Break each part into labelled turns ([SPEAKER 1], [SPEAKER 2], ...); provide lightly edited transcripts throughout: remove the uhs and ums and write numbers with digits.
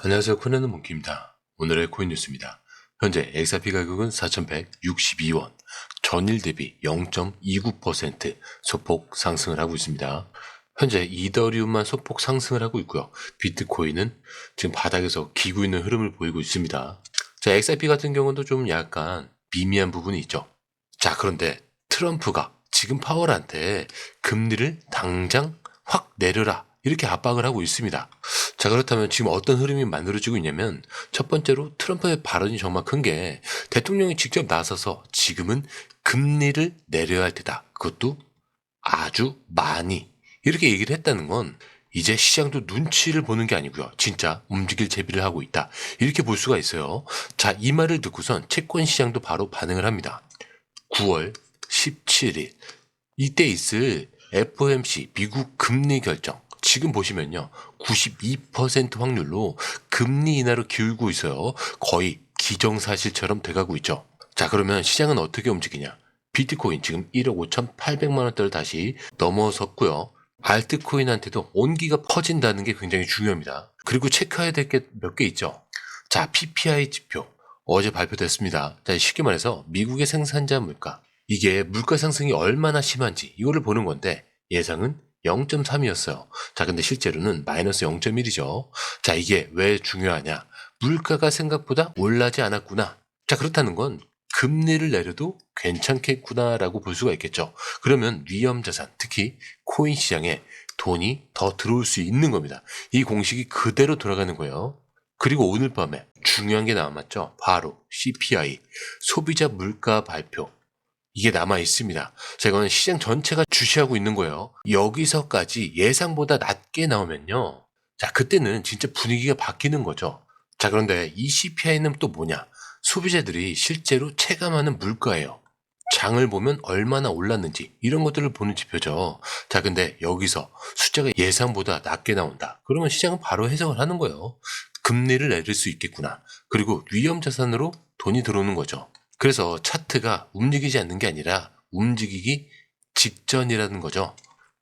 [SPEAKER 1] 안녕하세요. 코난의 몽키입니다. 오늘의 코인 뉴스입니다. 현재 XRP 가격은 4,162원, 전일 대비 0.29% 소폭 상승을 하고 있습니다. 현재 이더리움만 소폭 상승을 하고 있고요. 비트코인은 지금 바닥에서 기고 있는 흐름을 보이고 있습니다. 자, XRP 같은 경우도 좀 약간 미미한 부분이 있죠. 자, 그런데 트럼프가 지금 파월한테 금리를 당장 확 내려라 이렇게 압박을 하고 있습니다. 자, 그렇다면 지금 어떤 흐름이 만들어지고 있냐면 첫 번째로 트럼프의 발언이 정말 큰 게 대통령이 직접 나서서 지금은 금리를 내려야 할 때다. 그것도 아주 많이 이렇게 얘기를 했다는 건 이제 시장도 눈치를 보는 게 아니고요. 진짜 움직일 제비를 하고 있다. 이렇게 볼 수가 있어요. 자, 이 말을 듣고선 채권 시장도 바로 반응을 합니다. 9월 17일 이때 있을 FOMC 미국 금리 결정 지금 보시면요 92% 확률로 금리 인하로 기울고 있어요. 거의 기정사실처럼 돼가고 있죠. 자, 그러면 시장은 어떻게 움직이냐. 비트코인 지금 1억 5,800만 원대를 다시 넘어섰고요. 알트코인한테도 온기가 퍼진다는 게 굉장히 중요합니다. 그리고 체크해야 될 게 몇 개 있죠. 자, PPI 지표 어제 발표됐습니다. 자, 쉽게 말해서 미국의 생산자 물가, 이게 물가 상승이 얼마나 심한지 이거를 보는 건데 예상은 0.3이었어요. 자, 근데 실제로는 마이너스 0.1이죠. 자, 이게 왜 중요하냐. 물가가 생각보다 올라지 않았구나. 자, 그렇다는 건 금리를 내려도 괜찮겠구나라고 볼 수가 있겠죠. 그러면 위험자산, 특히 코인 시장에 돈이 더 들어올 수 있는 겁니다. 이 공식이 그대로 돌아가는 거예요. 그리고 오늘 밤에 중요한 게 남았죠. 바로 CPI, 소비자 물가 발표. 이게 남아 있습니다. 자, 이거는 시장 전체가 주시하고 있는 거예요. 여기서까지 예상보다 낮게 나오면요. 자, 그때는 진짜 분위기가 바뀌는 거죠. 자, 그런데 이 CPI는 또 뭐냐? 소비자들이 실제로 체감하는 물가예요. 장을 보면 얼마나 올랐는지 이런 것들을 보는 지표죠. 자, 근데 여기서 숫자가 예상보다 낮게 나온다. 그러면 시장은 바로 해석을 하는 거예요. 금리를 내릴 수 있겠구나. 그리고 위험자산으로 돈이 들어오는 거죠. 그래서 차트가 움직이지 않는 게 아니라 움직이기 직전이라는 거죠.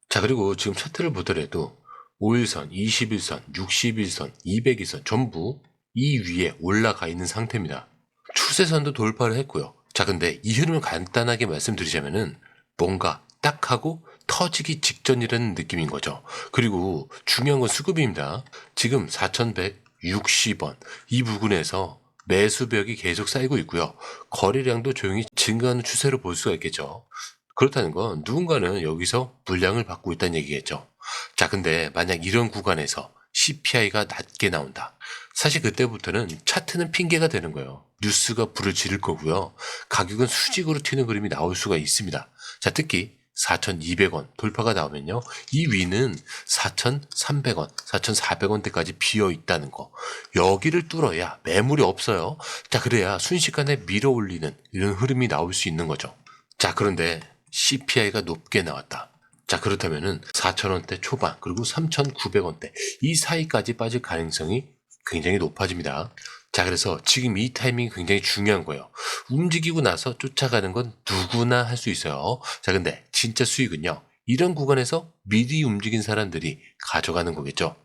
[SPEAKER 1] 자, 그리고 지금 차트를 보더라도 5일선, 21선, 61선, 200일선 전부 이 위에 올라가 있는 상태입니다. 추세선도 돌파를 했고요. 자, 근데 이 흐름을 간단하게 말씀드리자면은 뭔가 딱 하고 터지기 직전이라는 느낌인 거죠. 그리고 중요한 건 수급입니다. 지금 4,160원 이 부근에서 매수벽이 계속 쌓이고 있고요. 거래량도 조용히 증가하는 추세로 볼 수가 있겠죠. 그렇다는 건 누군가는 여기서 물량을 받고 있다는 얘기겠죠. 자, 근데 만약 이런 구간에서 CPI가 낮게 나온다. 사실 그때부터는 차트는 핑계가 되는 거예요. 뉴스가 불을 지를 거고요. 가격은 수직으로 튀는 그림이 나올 수가 있습니다. 자, 특히 4,200원 돌파가 나오면요. 이 위는 4,300원, 4,400원대까지 비어 있다는 거. 여기를 뚫어야 매물이 없어요. 자, 그래야 순식간에 밀어 올리는 이런 흐름이 나올 수 있는 거죠. 자, 그런데 CPI가 높게 나왔다. 자, 그렇다면은 4,000원대 초반 그리고 3,900원대 이 사이까지 빠질 가능성이 굉장히 높아집니다. 자, 그래서 지금 이 타이밍이 굉장히 중요한 거예요. 움직이고 나서 쫓아가는 건 누구나 할 수 있어요. 자, 근데 진짜 수익은요. 이런 구간에서 미리 움직인 사람들이 가져가는 거겠죠.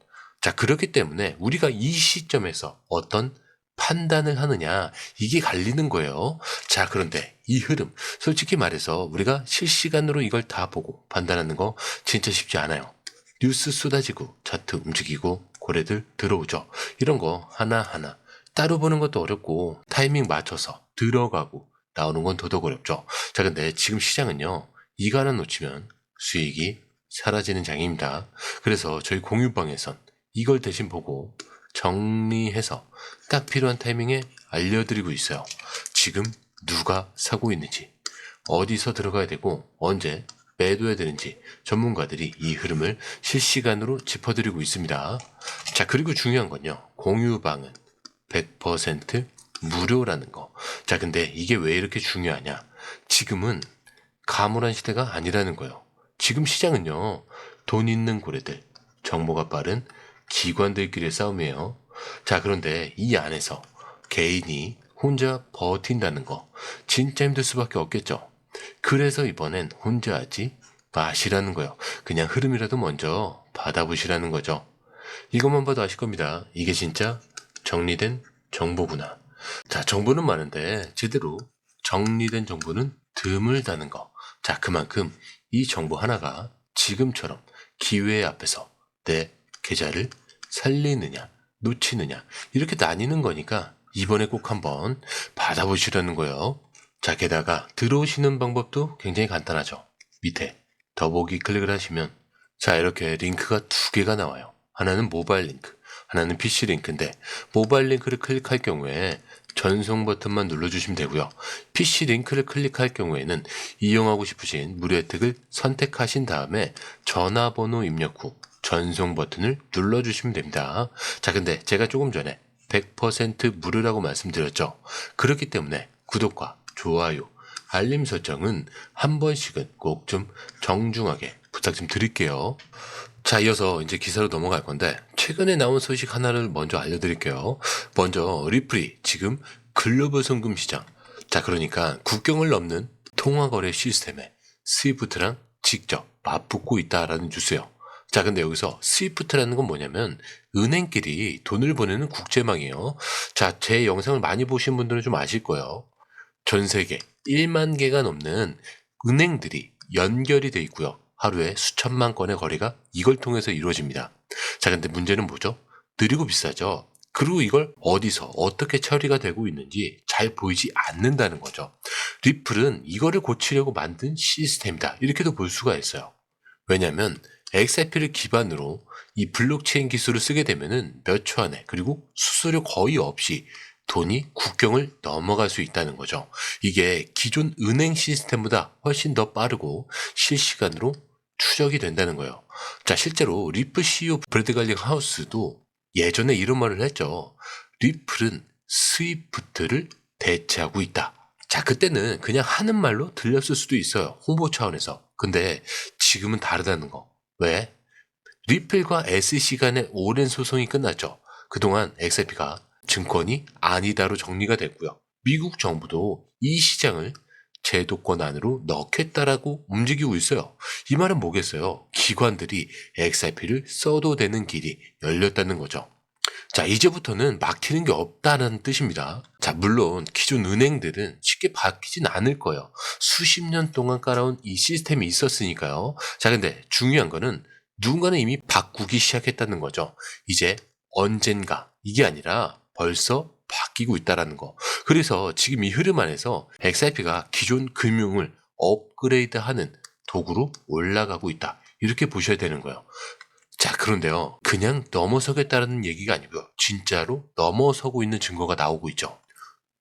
[SPEAKER 1] 자, 그렇기 때문에 우리가 이 시점에서 어떤 판단을 하느냐 이게 갈리는 거예요. 자, 그런데 이 흐름 솔직히 말해서 우리가 실시간으로 이걸 다 보고 판단하는 거 진짜 쉽지 않아요. 뉴스 쏟아지고 차트 움직이고 고래들 들어오죠. 이런 거 하나하나 따로 보는 것도 어렵고 타이밍 맞춰서 들어가고 나오는 건 더더욱 어렵죠. 자, 근데 지금 시장은요. 이거 하나 놓치면 수익이 사라지는 장입니다. 그래서 저희 공유방에선 이걸 대신 보고 정리해서 딱 필요한 타이밍에 알려드리고 있어요. 지금 누가 사고 있는지, 어디서 들어가야 되고 언제 매도해야 되는지 전문가들이 이 흐름을 실시간으로 짚어드리고 있습니다. 자, 그리고 중요한 건요. 공유방은 100% 무료라는 거. 자, 근데 이게 왜 이렇게 중요하냐. 지금은 가물한 시대가 아니라는 거예요. 지금 시장은요. 돈 있는 고래들, 정보가 빠른 기관들끼리의 싸움이에요. 자, 그런데 이 안에서 개인이 혼자 버틴다는 거 진짜 힘들 수밖에 없겠죠. 그래서 이번엔 혼자 하지 마시라는 거예요. 그냥 흐름이라도 먼저 받아보시라는 거죠. 이것만 봐도 아실 겁니다. 이게 진짜 정리된 정보구나. 자, 정보는 많은데 제대로 정리된 정보는 드물다는 거. 자, 그만큼 이 정보 하나가 지금처럼 기회 앞에서 내 계좌를 살리느냐 놓치느냐 이렇게 나뉘는 거니까 이번에 꼭 한번 받아보시라는 거예요. 자, 게다가 들어오시는 방법도 굉장히 간단하죠. 밑에 더보기 클릭을 하시면 자, 이렇게 링크가 두 개가 나와요. 하나는 모바일 링크, 하나는 PC 링크인데 모바일 링크를 클릭할 경우에 전송 버튼만 눌러주시면 되고요. PC 링크를 클릭할 경우에는 이용하고 싶으신 무료 혜택을 선택하신 다음에 전화번호 입력 후 전송 버튼을 눌러주시면 됩니다. 자, 근데 제가 조금 전에 100% 무료라고 말씀드렸죠. 그렇기 때문에 구독과 좋아요, 알림 설정은 한 번씩은 꼭 좀 정중하게 부탁 좀 드릴게요. 자, 이어서 이제 기사로 넘어갈 건데 최근에 나온 소식 하나를 먼저 알려드릴게요. 먼저 리플이 지금 글로벌 송금 시장, 자, 그러니까 국경을 넘는 통화거래 시스템에 스위프트랑 직접 맞붙고 있다라는 뉴스예요. 자, 근데 여기서 스위프트라는 건 뭐냐면 은행끼리 돈을 보내는 국제망이에요. 자, 제 영상을 많이 보신 분들은 좀 아실 거예요. 전 세계 1만 개가 넘는 은행들이 연결이 돼 있고요. 하루에 수천만 건의 거래가 이걸 통해서 이루어집니다. 자, 근데 문제는 뭐죠? 느리고 비싸죠. 그리고 이걸 어디서 어떻게 처리가 되고 있는지 잘 보이지 않는다는 거죠. 리플은 이거를 고치려고 만든 시스템이다. 이렇게도 볼 수가 있어요. 왜냐하면 XRP를 기반으로 이 블록체인 기술을 쓰게 되면은 몇 초 안에 그리고 수수료 거의 없이 돈이 국경을 넘어갈 수 있다는 거죠. 이게 기존 은행 시스템보다 훨씬 더 빠르고 실시간으로 추적이 된다는 거예요. 자, 실제로 리플 CEO 브래드 갈링 하우스도 예전에 이런 말을 했죠. 리플은 스위프트를 대체하고 있다. 자, 그때는 그냥 하는 말로 들렸을 수도 있어요. 홍보 차원에서. 근데 지금은 다르다는 거. 왜? 리플과 SEC 간의 오랜 소송이 끝났죠. 그동안 XRP가 증권이 아니다로 정리가 됐고요. 미국 정부도 이 시장을 제도권 안으로 넣겠다라고 움직이고 있어요. 이 말은 뭐겠어요? 기관들이 XRP를 써도 되는 길이 열렸다는 거죠. 자, 이제부터는 막히는 게 없다는 뜻입니다. 자, 물론 기존 은행들은 쉽게 바뀌진 않을 거예요. 수십 년 동안 깔아온 이 시스템이 있었으니까요. 자, 근데 중요한 거는 누군가는 이미 바꾸기 시작했다는 거죠. 이제 언젠가 이게 아니라 벌써 바뀌고 있다라는 거. 그래서 지금 이 흐름 안에서 XRP가 기존 금융을 업그레이드하는 도구로 올라가고 있다. 이렇게 보셔야 되는 거예요. 자, 그런데요. 그냥 넘어서겠다는 얘기가 아니고요. 진짜로 넘어서고 있는 증거가 나오고 있죠.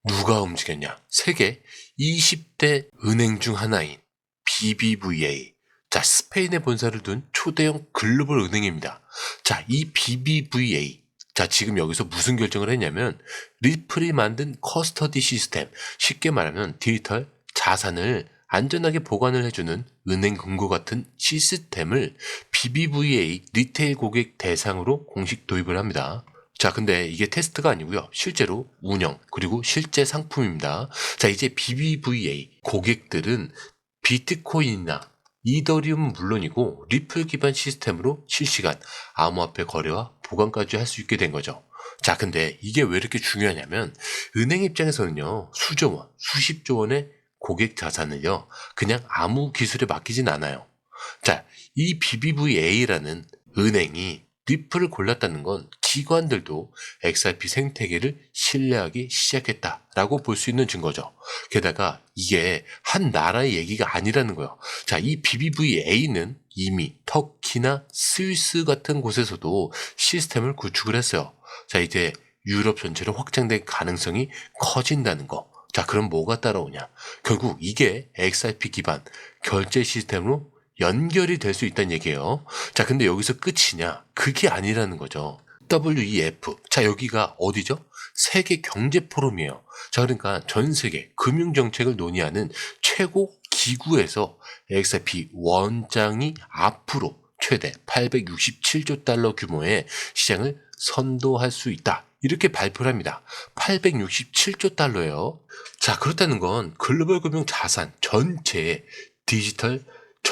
[SPEAKER 1] 누가 움직였냐? 세계 20대 은행 중 하나인 BBVA. 자, 스페인에 본사를 둔 초대형 글로벌 은행입니다. 자, 이 BBVA. 자, 지금 여기서 무슨 결정을 했냐면 리플이 만든 커스터디 시스템, 쉽게 말하면 디지털 자산을 안전하게 보관을 해주는 은행 금고 같은 시스템을 BBVA 리테일 고객 대상으로 공식 도입을 합니다. 자, 근데 이게 테스트가 아니고요. 실제로 운영 그리고 실제 상품입니다. 자, 이제 BBVA 고객들은 비트코인이나 이더리움은 물론이고 리플 기반 시스템으로 실시간 암호화폐 거래와 보관까지 할 수 있게 된 거죠. 자, 근데 이게 왜 이렇게 중요하냐면 은행 입장에서는요. 수조 원, 수십조 원의 고객 자산을요. 그냥 아무 기술에 맡기진 않아요. 자, 이 BBVA라는 은행이 리플을 골랐다는 건 기관들도 XRP 생태계를 신뢰하기 시작했다라고 볼 수 있는 증거죠. 게다가 이게 한 나라의 얘기가 아니라는 거예요. 자, 이 BBVA는 이미 터키나 스위스 같은 곳에서도 시스템을 구축을 했어요. 자, 이제 유럽 전체로 확장될 가능성이 커진다는 거. 자, 그럼 뭐가 따라오냐? 결국 이게 XRP 기반 결제 시스템으로 연결이 될 수 있다는 얘기예요. 자, 근데 여기서 끝이냐? 그게 아니라는 거죠. WEF. 자, 여기가 어디죠? 세계 경제 포럼이에요. 자, 그러니까 전 세계 금융 정책을 논의하는 최고 기구에서 XRP 원장이 앞으로 최대 867조 달러 규모의 시장을 선도할 수 있다. 이렇게 발표를 합니다. 867조 달러예요. 자, 그렇다는 건 글로벌 금융 자산 전체의 디지털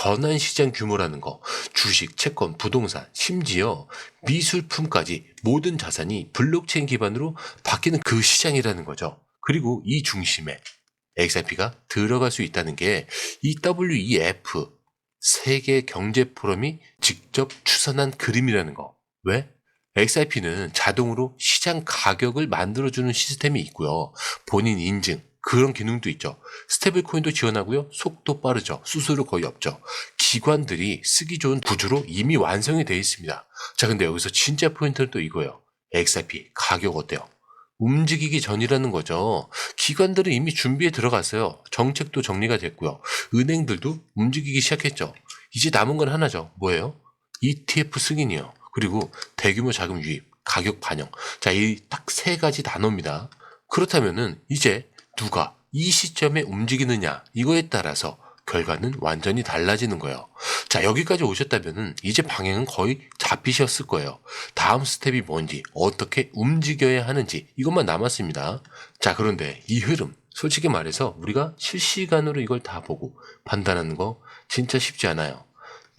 [SPEAKER 1] 전환 시장 규모라는 거, 주식, 채권, 부동산, 심지어 미술품까지 모든 자산이 블록체인 기반으로 바뀌는 그 시장이라는 거죠. 그리고 이 중심에 XRP가 들어갈 수 있다는 게 이 WEF 세계 경제 포럼이 직접 추선한 그림이라는 거. 왜? XRP는 자동으로 시장 가격을 만들어주는 시스템이 있고요. 본인 인증, 그런 기능도 있죠. 스테이블 코인도 지원하고요. 속도 빠르죠. 수수료 거의 없죠. 기관들이 쓰기 좋은 구조로 이미 완성이 되어 있습니다. 자, 근데 여기서 진짜 포인트는 또 이거예요. XRP 가격 어때요? 움직이기 전이라는 거죠. 기관들은 이미 준비에 들어갔어요. 정책도 정리가 됐고요. 은행들도 움직이기 시작했죠. 이제 남은 건 하나죠. 뭐예요? ETF 승인이요. 그리고 대규모 자금 유입, 가격 반영. 자, 이 딱 세 가지 단어입니다. 그렇다면은 이제 누가 이 시점에 움직이느냐, 이거에 따라서 결과는 완전히 달라지는 거예요. 자, 여기까지 오셨다면은 이제 방향은 거의 잡히셨을 거예요. 다음 스텝이 뭔지, 어떻게 움직여야 하는지 이것만 남았습니다. 자, 그런데 이 흐름, 솔직히 말해서 우리가 실시간으로 이걸 다 보고 판단하는 거 진짜 쉽지 않아요.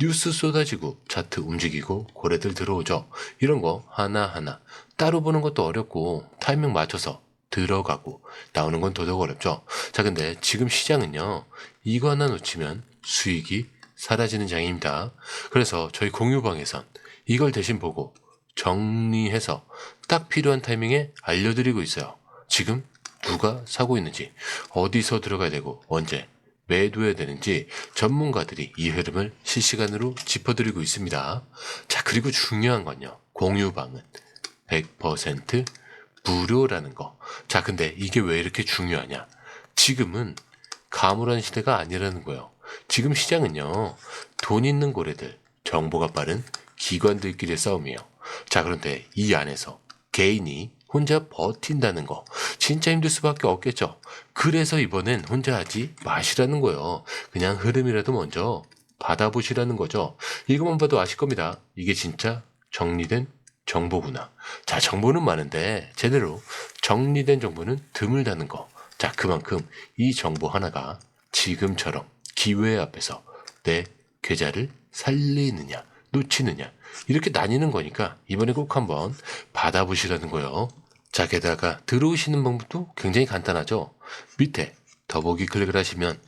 [SPEAKER 1] 뉴스 쏟아지고 차트 움직이고 고래들 들어오죠. 이런 거 하나하나 따로 보는 것도 어렵고 타이밍 맞춰서 들어가고 나오는 건 더더욱 어렵죠. 자, 근데 지금 시장은요, 이거 하나 놓치면 수익이 사라지는 장입니다. 그래서 저희 공유방에선 이걸 대신 보고 정리해서 딱 필요한 타이밍에 알려드리고 있어요. 지금 누가 사고 있는지, 어디서 들어가야 되고 언제 매도해야 되는지 전문가들이 이 흐름을 실시간으로 짚어드리고 있습니다. 자, 그리고 중요한 건요, 공유방은 100% 무료라는 거. 자, 근데 이게 왜 이렇게 중요하냐? 지금은 가물한 시대가 아니라는 거예요. 지금 시장은요, 돈 있는 고래들, 정보가 빠른 기관들끼리의 싸움이에요. 자, 그런데 이 안에서 개인이 혼자 버틴다는 거 진짜 힘들 수밖에 없겠죠. 그래서 이번엔 혼자 하지 마시라는 거예요. 그냥 흐름이라도 먼저 받아보시라는 거죠. 이것만 봐도 아실 겁니다. 이게 진짜 정리된 정보구나. 자, 정보는 많은데 제대로 정리된 정보는 드물다는 거. 자, 그만큼 이 정보 하나가 지금처럼 기회 앞에서 내 계좌를 살리느냐 놓치느냐 이렇게 나뉘는 거니까 이번에 꼭 한번 받아보시라는 거예요. 자, 게다가 들어오시는 방법도 굉장히 간단하죠. 밑에 더보기 클릭을 하시면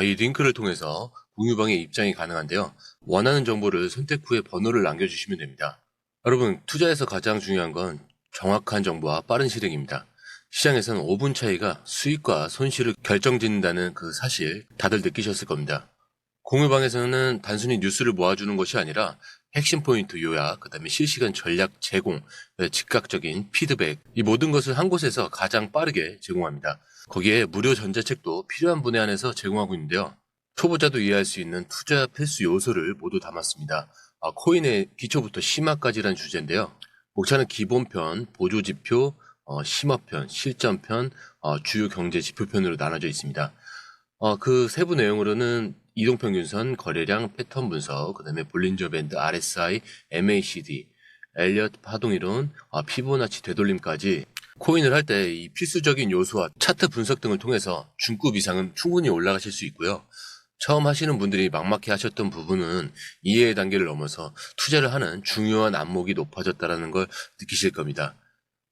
[SPEAKER 1] 이 링크를 통해서 공유방에 입장이 가능한데요. 원하는 정보를 선택 후에 번호를 남겨주시면 됩니다. 여러분, 투자에서 가장 중요한 건 정확한 정보와 빠른 실행입니다. 시장에서는 5분 차이가 수익과 손실을 결정짓는다는 그 사실 다들 느끼셨을 겁니다. 공유방에서는 단순히 뉴스를 모아주는 것이 아니라 핵심 포인트 요약, 그 다음에 실시간 전략 제공, 즉각적인 피드백, 이 모든 것을 한 곳에서 가장 빠르게 제공합니다. 거기에 무료 전자책도 필요한 분야 안에서 제공하고 있는데요. 초보자도 이해할 수 있는 투자 필수 요소를 모두 담았습니다. 코인의 기초부터 심화까지란 주제인데요. 목차는 기본편, 보조지표, 심화편, 실전편, 주요 경제 지표편으로 나눠져 있습니다. 그 세부 내용으로는 이동평균선, 거래량, 패턴 분석, 그 다음에 볼린저 밴드, RSI, MACD, 엘리엇 파동이론, 피보나치 되돌림까지 코인을 할 때 이 필수적인 요소와 차트 분석 등을 통해서 중급 이상은 충분히 올라가실 수 있고요. 처음 하시는 분들이 막막해 하셨던 부분은 이해의 단계를 넘어서 투자를 하는 중요한 안목이 높아졌다는 걸 느끼실 겁니다.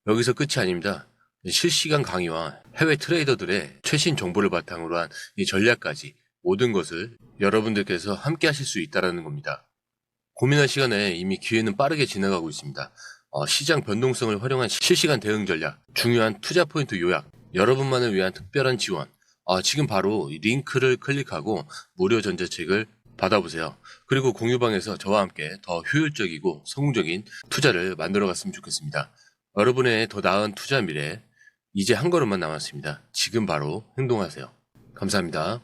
[SPEAKER 1] 여기서 끝이 아닙니다. 실시간 강의와 해외 트레이더들의 최신 정보를 바탕으로 한 이 전략까지 모든 것을 여러분들께서 함께 하실 수 있다는 겁니다. 고민할 시간에 이미 기회는 빠르게 지나가고 있습니다. 시장 변동성을 활용한 실시간 대응 전략, 중요한 투자 포인트 요약, 여러분만을 위한 특별한 지원, 지금 바로 이 링크를 클릭하고 무료 전자책을 받아보세요. 그리고 공유방에서 저와 함께 더 효율적이고 성공적인 투자를 만들어 갔으면 좋겠습니다. 여러분의 더 나은 투자 미래, 이제 한 걸음만 남았습니다. 지금 바로 행동하세요. 감사합니다.